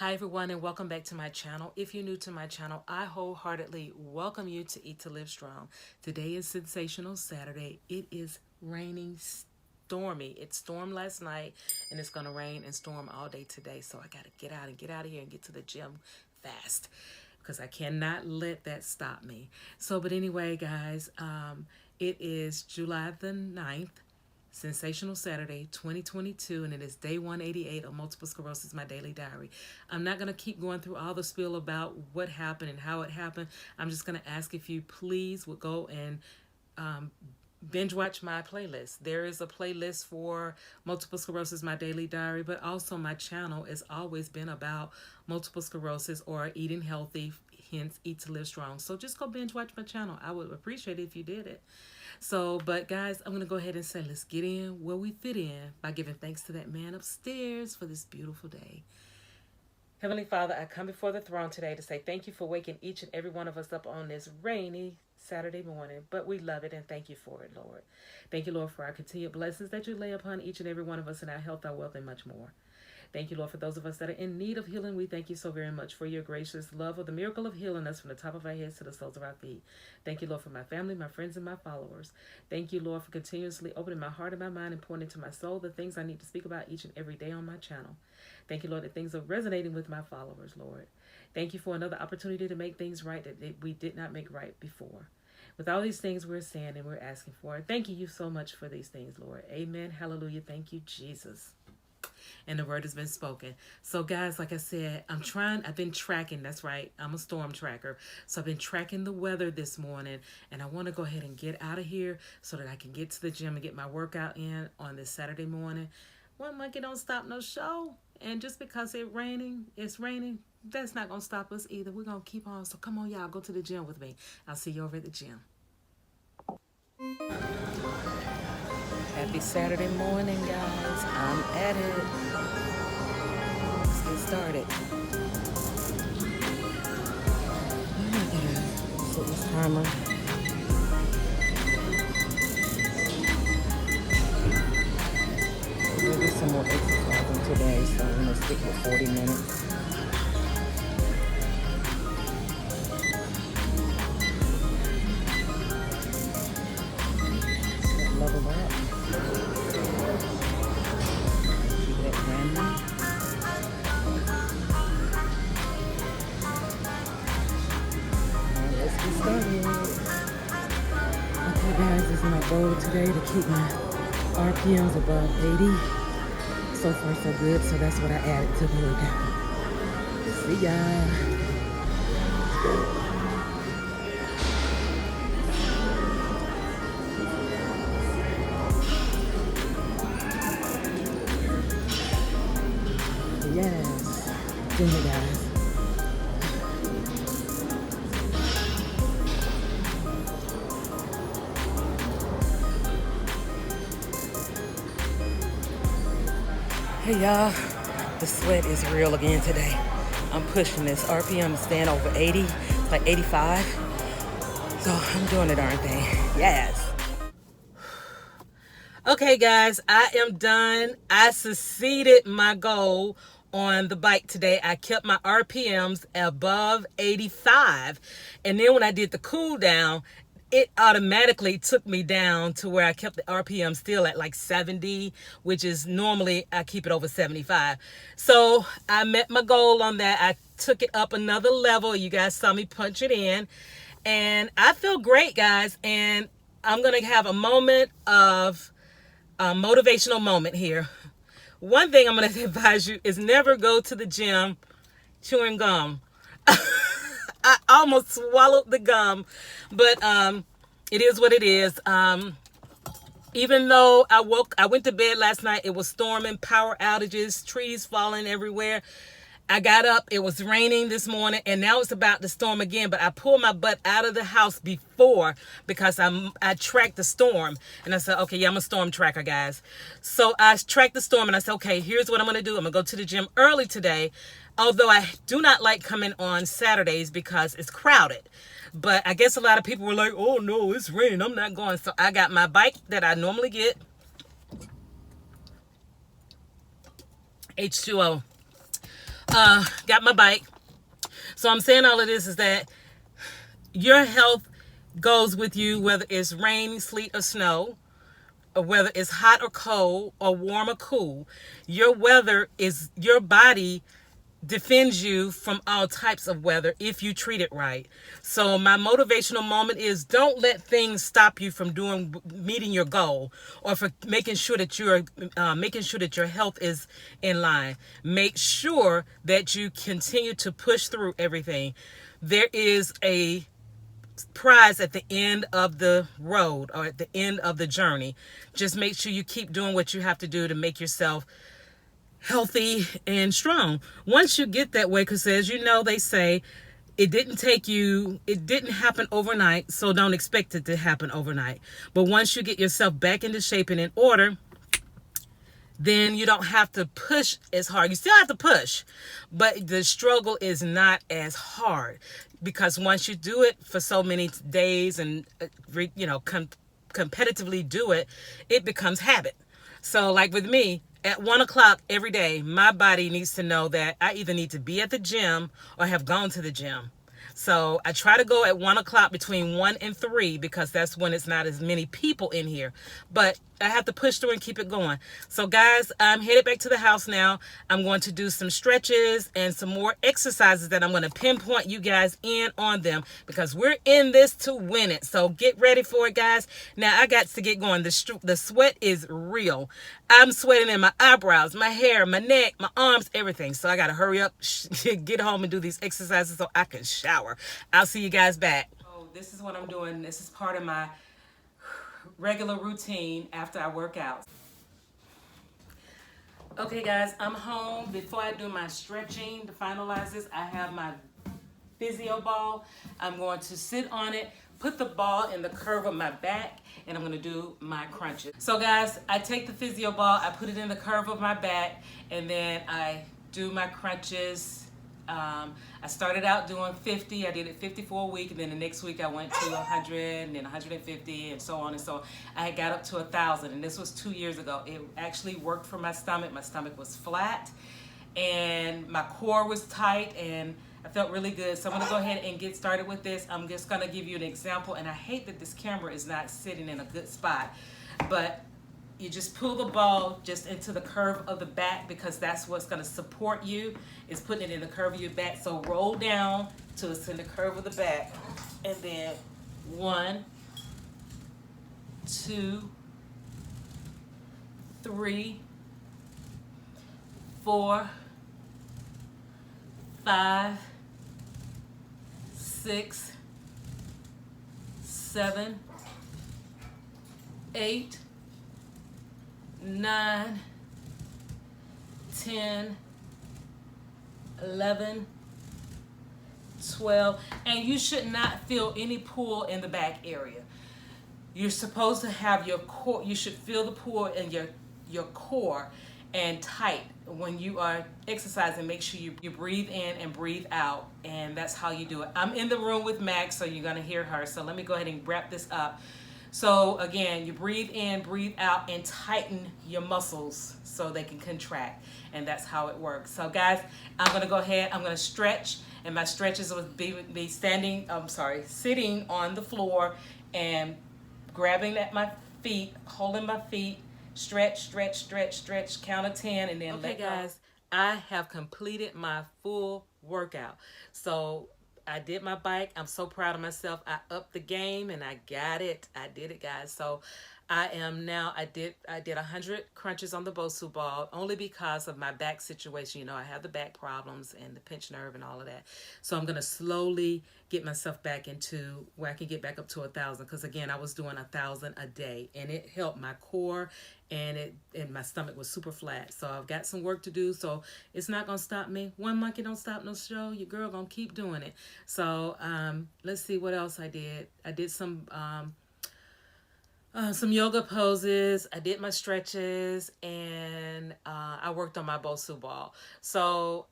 Hi everyone and welcome back to my channel. If you're new to my channel, I wholeheartedly welcome you to Eat to Live Strong. Today is Sensational Saturday. It is raining stormy. It stormed last night and it's going to rain and storm all day today. So I got to get out of here and get to the gym fast because I cannot let that stop me. But anyway, guys, it is July the 9th. Sensational Saturday 2022, and it is day 188 of Multiple Sclerosis, my daily diary. I'm not going to keep going through all the spiel about what happened and how it happened. I'm just going to ask if you please would go and binge watch my playlist. There is a playlist for Multiple Sclerosis, my daily diary, but also my channel has always been about multiple sclerosis or eating healthy, hence Eat to Live Strong. So just go binge watch my channel. I would appreciate it if you did it. But guys, I'm going to go ahead and say, let's get in where we fit in by giving thanks to that man upstairs for this beautiful day. Heavenly Father, I come before the throne today to say thank you for waking each and every one of us up on this rainy Saturday morning, but we love it and thank you for it, Lord. Thank you, Lord, for our continued blessings that you lay upon each and every one of us in our health, our wealth, and much more. Thank you, Lord, for those of us that are in need of healing. We thank you so very much for your gracious love of the miracle of healing us from the top of our heads to the soles of our feet. Thank you, Lord, for my family, my friends, and my followers. Thank you, Lord, for continuously opening my heart and my mind and pouring into my soul the things I need to speak about each and every day on my channel. Thank you, Lord, that things are resonating with my followers, Lord. Thank you for another opportunity to make things right that we did not make right before. With all these things we're saying and we're asking for, thank you so much for these things, Lord. Amen. Hallelujah. Thank you, Jesus. And the word has been spoken. So guys, like I said, I've been tracking, that's right, I'm a storm tracker. So I've been tracking the weather this morning, and I want to go ahead and get out of here so that I can get to the gym and get my workout in on this Saturday morning. One monkey don't stop no show. And just because it's raining, that's not going to stop us either. We're going to keep on. So come on, y'all, go to the gym with me. I'll see you over at the gym. Happy Saturday morning, guys. I'm at it. Let's get started. Set this timer. We're going to do some more exercising today, so I'm going to stick with 40 minutes. Level up. Okay guys, this is my goal today to keep my RPMs above 80. So far so good, so that's what I added to the workout. See ya. Yes, do it guys. Hey y'all, the sweat is real again today. I'm pushing this. RPM is staying over 80, it's like 85. So I'm doing the darn thing. Yes. Okay guys, I am done. I succeeded my goal on the bike today. I kept my RPMs above 85. And then when I did the cool down, it automatically took me down to where I kept the RPM still at like 70, which is normally I keep it over 75. So I met my goal on that. I took it up another level. You guys saw me punch it in. And I feel great, guys. And I'm going to have a moment of motivational moment here. One thing I'm going to advise you is never go to the gym chewing gum. I almost swallowed the gum, but it is what it is. Even though I went to bed last night, it was storming, power outages, trees falling everywhere. I got up, it was raining this morning, and now it's about to storm again, but I pulled my butt out of the house before because I tracked the storm, and I said, okay, yeah, I'm a storm tracker, guys. So I tracked the storm, and I said, okay, here's what I'm going to do. I'm going to go to the gym early today, although I do not like coming on Saturdays because it's crowded. But I guess a lot of people were like, oh, no, it's raining, I'm not going. So I got my bike that I normally get, H2O. got my bike. So I'm saying all of this is that your health goes with you, whether it's rain, sleet, or snow, or whether it's hot or cold, or warm or cool. Your weather is your body defends you from all types of weather if you treat it right. So my motivational moment is, don't let things stop you from meeting your goal, or for making sure that your health is in line. Make sure that you continue to push through everything. There is a prize at the end of the road, or at the end of the journey. Just make sure you keep doing what you have to do to make yourself healthy and strong. Once you get that way, because as you know, they say it didn't happen overnight, so don't expect it to happen overnight. But once you get yourself back into shape and in order, then you don't have to push as hard. You still have to push, but the struggle is not as hard, because once you do it for so many days and competitively do it, it becomes habit. So like with me, at 1 o'clock every day, my body needs to know that I either need to be at the gym or have gone to the gym. So I try to go at 1 o'clock, between 1 and 3, because that's when it's not as many people in here. But I have to push through and keep it going. So guys, I'm headed back to the house now. I'm going to do some stretches and some more exercises that I'm going to pinpoint you guys in on them, because we're in this to win it. So get ready for it, guys. Now I got to get going. The sweat is real. I'm sweating in my eyebrows, my hair, my neck, my arms, everything. So I got to hurry up, get home and do these exercises so I can shower. I'll see you guys back. Oh, this is what I'm doing. This is part of my regular routine after I work out. Okay guys, I'm home. Before I do my stretching to finalize this, I have my physio ball. I'm going to sit on it, put the ball in the curve of my back, and I'm going to do my crunches. So guys, I take the physio ball, I put it in the curve of my back, and then I do my crunches. I started out doing 50. I did it 50 for a week, and then the next week I went to 100, and then 150, and so on and so on. I got up to 1,000, and this was 2 years ago. It actually worked for my stomach. My stomach was flat, and my core was tight, and I felt really good. So I'm going to go ahead and get started with this. I'm just going to give you an example, and I hate that this camera is not sitting in a good spot, but you just pull the ball just into the curve of the back, because that's what's going to support you, is putting it in the curve of your back. So roll down till it's in the curve of the back, and then 1, 2, 3, 4, 5, 6, 7, 8, 9, 10, 11, 12, and you should not feel any pull in the back area. You're supposed to have your core, you should feel the pull in your core and tight when you are exercising. Make sure you breathe in and breathe out, and that's how you do it. I'm in the room with Max, so you're going to hear her. So let me go ahead and wrap this up. So again, you breathe in, breathe out, and tighten your muscles so they can contract, and that's how it works. So guys, I'm going to go ahead, I'm going to stretch, and my stretches would be sitting on the floor and grabbing at my feet, holding my feet, stretch, stretch, stretch, stretch, count of 10, and then let go. Okay guys, I have completed my full workout. So I did my bike. I'm so proud of myself. I upped the game and I got it. I did it, guys. So I am now, I did 100 crunches on the Bosu ball, only because of my back situation. You know, I have the back problems and the pinched nerve and all of that. So I'm going to slowly get myself back into where I can get back up to 1,000. Because again, I was doing 1,000 a day, and it helped my core, and my stomach was super flat. So I've got some work to do. So it's not going to stop me. One monkey don't stop no show. Your girl going to keep doing it. So let's see what else I did. I did some yoga poses. I did my stretches, and I worked on my Bosu ball. So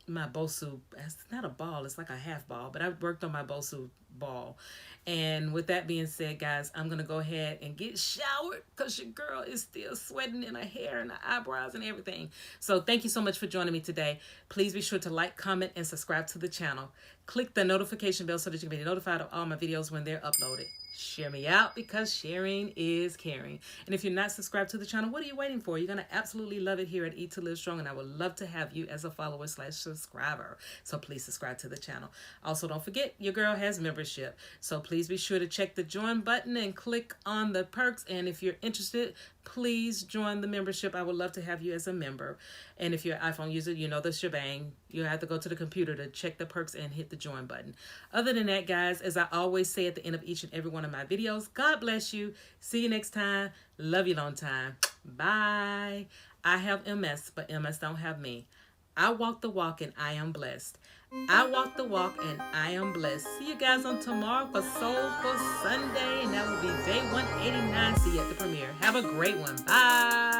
my Bosu. It's not a ball, it's like a half ball, but I worked on my Bosu ball. And with that being said, guys, I'm gonna go ahead and get showered because your girl is still sweating in her hair and her eyebrows and everything. So thank you so much for joining me today. Please be sure to like, comment, and subscribe to the channel. Click the notification bell so that you can be notified of all my videos when they're uploaded. Share me out because sharing is caring. And if you're not subscribed to the channel, what are you waiting for? You're going to absolutely love it here at Eat to Live Strong, and I would love to have you as a follower / subscriber. So please subscribe to the channel. Also, don't forget, your girl has membership. So please be sure to check the join button and click on the perks. And if you're interested, please join the membership. I would love to have you as a member. And if you're an iPhone user, you know the shebang. You have to go to the computer to check the perks and hit the join button. Other than that, guys, as I always say at the end of each and every one of my videos, God bless you. See you next time. Love you long time. Bye. I have MS, but MS don't have me. I walk the walk and I am blessed. I walk the walk and I am blessed. See you guys on tomorrow for Soulful Sunday, and that will be day 189. See you at the premiere. Have a great one. Bye.